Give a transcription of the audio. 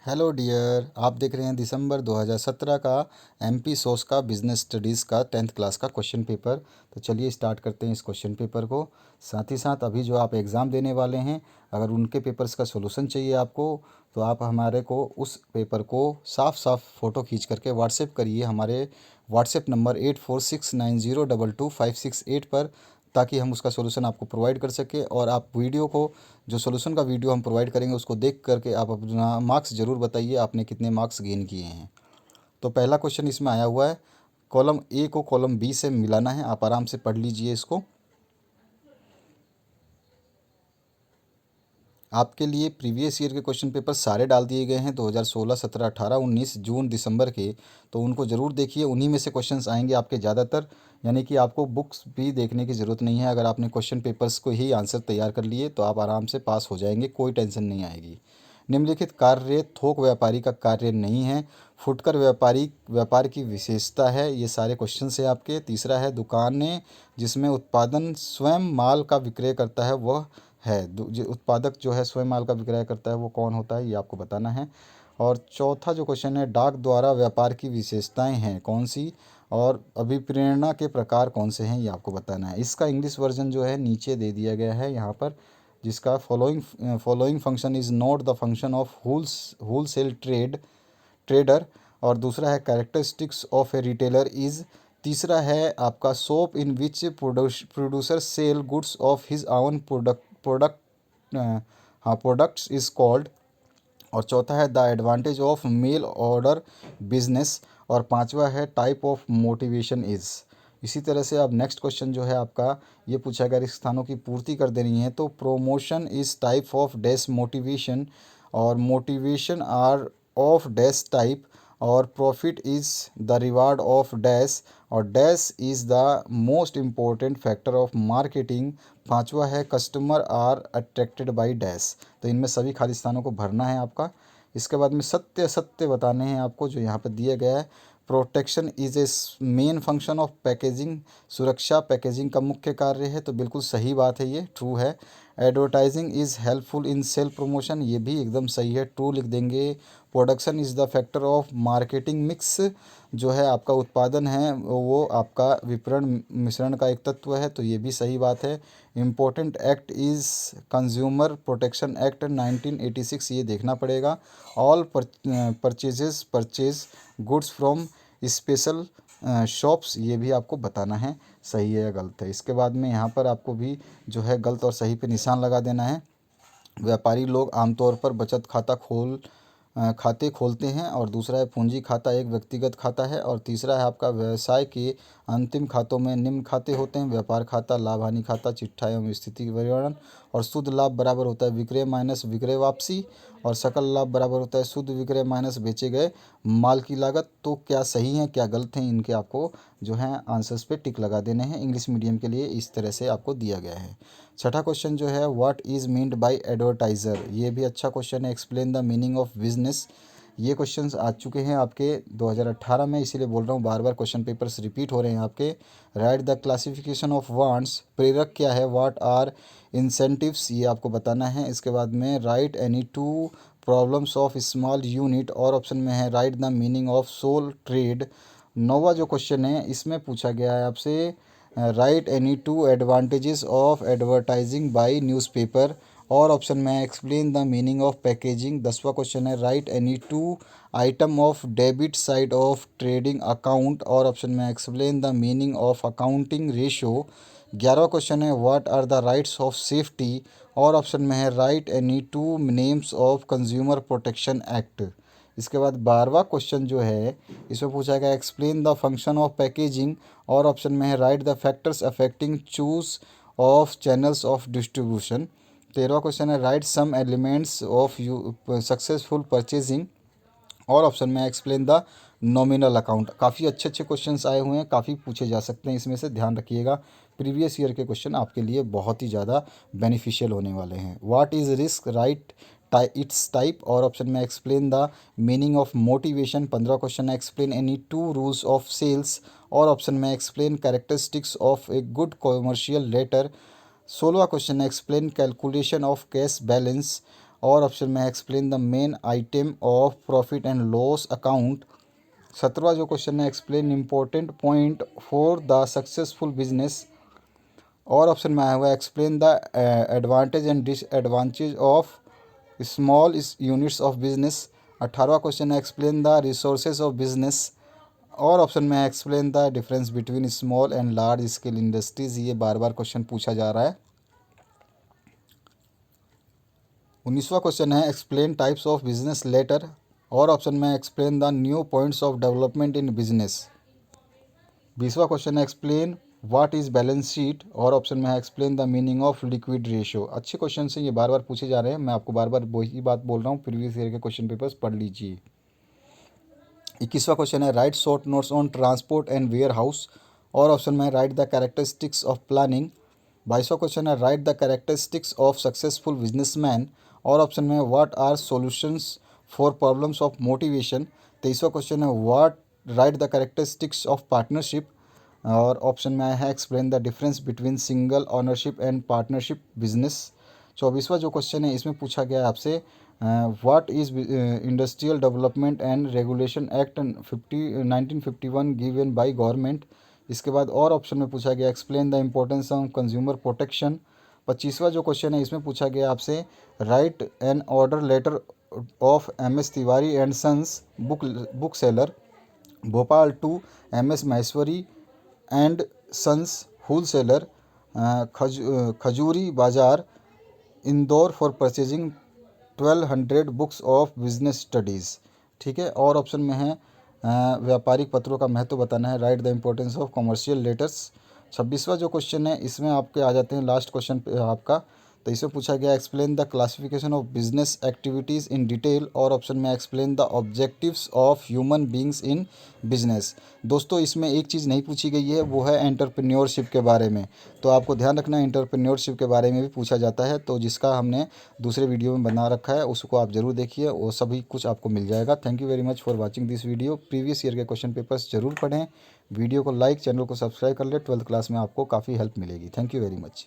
Hello dear, आप देख रहे हैं दिसंबर 2017 का एमपी सोस का बिजनेस स्टडीज़ का 10th क्लास का क्वेश्चन पेपर। तो चलिए स्टार्ट करते हैं इस क्वेश्चन पेपर को। साथ ही साथ अभी जो आप एग्ज़ाम देने वाले हैं, अगर उनके पेपर्स का सोल्यूशन चाहिए आपको, तो आप हमारे को उस पेपर को साफ साफ फ़ोटो खींच करके व्हाट्सएप करिए हमारे व्हाट्सएप नंबर 8469022568 पर, ताकि हम उसका सोल्यूशन आपको प्रोवाइड कर सकें। और आप वीडियो को, जो सोल्यूशन का वीडियो हम प्रोवाइड करेंगे, उसको देख करके आप अपना मार्क्स ज़रूर बताइए, आपने कितने मार्क्स गेन किए हैं। तो पहला क्वेश्चन इसमें आया हुआ है, कॉलम ए को कॉलम बी से मिलाना है। आप आराम से पढ़ लीजिए इसको। आपके लिए प्रीवियस ईयर के क्वेश्चन पेपर सारे डाल दिए गए हैं, 2016, 17, 18, 19, जून, दिसंबर के। तो उनको ज़रूर देखिए, उन्हीं में से क्वेश्चंस आएंगे आपके ज़्यादातर। यानी कि आपको बुक्स भी देखने की ज़रूरत नहीं है। अगर आपने क्वेश्चन पेपर्स को ही आंसर तैयार कर लिए तो आप आराम से पास हो जाएंगे, कोई टेंशन नहीं आएगी। निम्नलिखित कार्य थोक व्यापारी का कार्य नहीं है। फुटकर व्यापारी व्यापार की विशेषता है। ये सारे क्वेश्चन है आपके। तीसरा है, दुकानें जिसमें उत्पादन स्वयं माल का विक्रय करता है वह है। जो उत्पादक जो है स्वयं माल का विक्रय करता है वो कौन होता है, ये आपको बताना है। और चौथा जो क्वेश्चन है, डाक द्वारा व्यापार की विशेषताएं हैं कौन सी, और अभिप्रेरणा के प्रकार कौन से हैं, ये आपको बताना है। इसका इंग्लिश वर्जन जो है नीचे दे दिया गया है यहाँ पर, जिसका following function is not the function of wholesale trader. और दूसरा है, characteristics of A retailer is. तीसरा है आपका, soap in which producer sell goods of his own product हाँ प्रोडक्ट्स इज़ कॉल्ड। और चौथा है, the advantage of male order business. और पांचवा है, टाइप ऑफ मोटिवेशन इज़। इसी तरह से अब नेक्स्ट क्वेश्चन जो है आपका, ये पूछा अगर इस स्थानों की पूर्ति कर देनी है तो promotion is type of dash motivation, और motivation are of dash type, और profit is the reward of dash, और dash is the most important factor of marketing. पांचवा है, customer are attracted by dash. तो इनमें सभी खाली स्थानों को भरना है आपका। इसके बाद में सत्य असत्य बताने हैं आपको, जो यहाँ पर दिया गया है। Protection is a main function of packaging. सुरक्षा पैकेजिंग का मुख्य कार्य है, तो बिल्कुल सही बात है, ये ट्रू है। Advertising is helpful in self promotion, ये भी एकदम सही है, ट्रू लिख देंगे। Production is the factor of marketing mix, जो है आपका उत्पादन है वो आपका विपणन मिश्रण का एक तत्व है, तो ये भी सही बात है। Important act is consumer protection act 1986, ये देखना पड़ेगा। All purchase goods from special shops, ये भी आपको बताना है सही है या गलत है। इसके बाद में यहाँ पर आपको भी जो है गलत और सही पे निशान लगा देना है। व्यापारी लोग आमतौर पर बचत खाते खोलते हैं। और दूसरा है, पूंजी खाता एक व्यक्तिगत खाता है। और तीसरा है आपका, व्यवसाय के अंतिम खातों में निम्न खाते होते हैं: व्यापार खाता, लाभ हानि खाता, चिट्ठा एवं स्थिति विवरण। और शुद्ध लाभ बराबर होता है विक्रय माइनस विक्रय वापसी। और सकल लाभ बराबर होता है शुद्ध विक्रय माइनस बेचे गए माल की लागत। तो क्या सही है क्या गलत है, इनके आपको जो है आंसर्स पे टिक लगा देने हैं। इंग्लिश मीडियम के लिए इस तरह से आपको दिया गया है। छठा क्वेश्चन जो है, what is meant by advertiser, ये भी अच्छा क्वेश्चन है। Explain the meaning of business. ये क्वेश्चंस आ चुके हैं आपके 2018 में, इसीलिए बोल रहा हूँ, बार बार क्वेश्चन पेपर्स रिपीट हो रहे हैं आपके। Right the classification of wants, प्रेरक क्या है, व्हाट आर इंसेंटिव्स, ये आपको बताना है। इसके बाद में, write any two problems of small unit. और ऑप्शन में है, write the meaning of sole trade. नौवा जो क्वेश्चन है, इसमें पूछा गया है आपसे, write any two advantages of advertising by newspaper. और ऑप्शन में, explain the meaning of packaging. 10वां क्वेश्चन है, write any two item of debit side of trading account. और ऑप्शन में, explain the meaning of accounting ratio. 11वां question है, what are the rights of safety. और option में है, write any two names of consumer protection act. इसके बाद 12वां क्वेश्चन जो है, इसमें पूछा गया, explain the function of packaging. और ऑप्शन में है, write the factors affecting choose of channels of distribution. 13वां क्वेश्चन है, write some elements of you successful purchasing. और ऑप्शन में, एक्सप्लेन द नॉमिनल अकाउंट। काफ़ी अच्छे अच्छे क्वेश्चंस आए हुए हैं, काफ़ी पूछे जा सकते हैं इसमें से, ध्यान रखिएगा। प्रीवियस ईयर के क्वेश्चन आपके लिए बहुत ही ज़्यादा बेनिफिशियल होने वाले हैं। What is risk, write its type. और ऑप्शन में, explain the meaning of motivation. 15 question है, explain any two rules of sales. और ऑप्शन में, explain characteristics of a good commercial letter. 16वां क्वेश्चन है, explain calculation of cash balance. और option में है explain the main item of profit and loss account. 17वां जो क्वेश्चन है explain important point for the successful business. और option में आया हुआ है explain the advantage and disadvantage of small units of business. 18वां क्वेश्चन है explain the resources of business. और ऑप्शन में है explain the difference between small and large scale industries. ये बार बार क्वेश्चन पूछा जा रहा है। 19वां क्वेश्चन है explain types of business letter. और ऑप्शन में explain the new points of development in business. 20वां क्वेश्चन है explain what is balance sheet. और ऑप्शन में है explain the meaning of liquid ratio. अच्छे क्वेश्चन से ये बार बार पूछे जा रहे हैं। मैं आपको बार बार वही बात बोल रहा हूँ, प्रीवियस ईयर के क्वेश्चन पेपर्स पढ़ लीजिए। 21वां क्वेश्चन है write short notes on transport and warehouse. और ऑप्शन में है write the characteristics of planning. 22वां क्वेश्चन है write the characteristics of successful businessman. और ऑप्शन में है what are solutions for problems of motivation. 23वां क्वेश्चन है what write the characteristics of partnership. और ऑप्शन में आया है explain the difference between single ownership and partnership business. 24वां जो क्वेश्चन है इसमें पूछा गया है आपसे what is industrial development and regulation act 1951 given by government. इसके बाद और ऑप्शन में पूछा गया explain the importance of consumer protection. 25वां जो क्वेश्चन है इसमें पूछा गया आपसे write an order letter of MS Tiwari and sons bookseller Bhopal to MS Maheshwari and sons wholesaler Khajuri Bazaar Indore for purchasing 1200 books of business studies. ठीक है। और ऑप्शन में है व्यापारिक पत्रों का महत्व बताना है write the importance of commercial letters. 26वां जो क्वेश्चन है इसमें आपके आ जाते हैं लास्ट क्वेश्चन पे आपका। तो इसमें पूछा गया explain the classification of business activities in detail. और ऑप्शन में explain the objectives of human beings in business. दोस्तों इसमें एक चीज़ नहीं पूछी गई है, वो है एंटरप्रेन्योरशिप के बारे में। तो आपको ध्यान रखना एंटरप्रेन्योरशिप के बारे में भी पूछा जाता है, तो जिसका हमने दूसरे वीडियो में बना रखा है उसको आप ज़रूर देखिए, वो सभी कुछ आपको मिल जाएगा। Thank you very much for watching this video. Previous year के क्वेश्चन पेपर्स जरूर पढ़ें, वीडियो को लाइक, चैनल को सब्सक्राइब कर ले। 12th क्लास में आपको काफ़ी हेल्प मिलेगी। Thank you very much.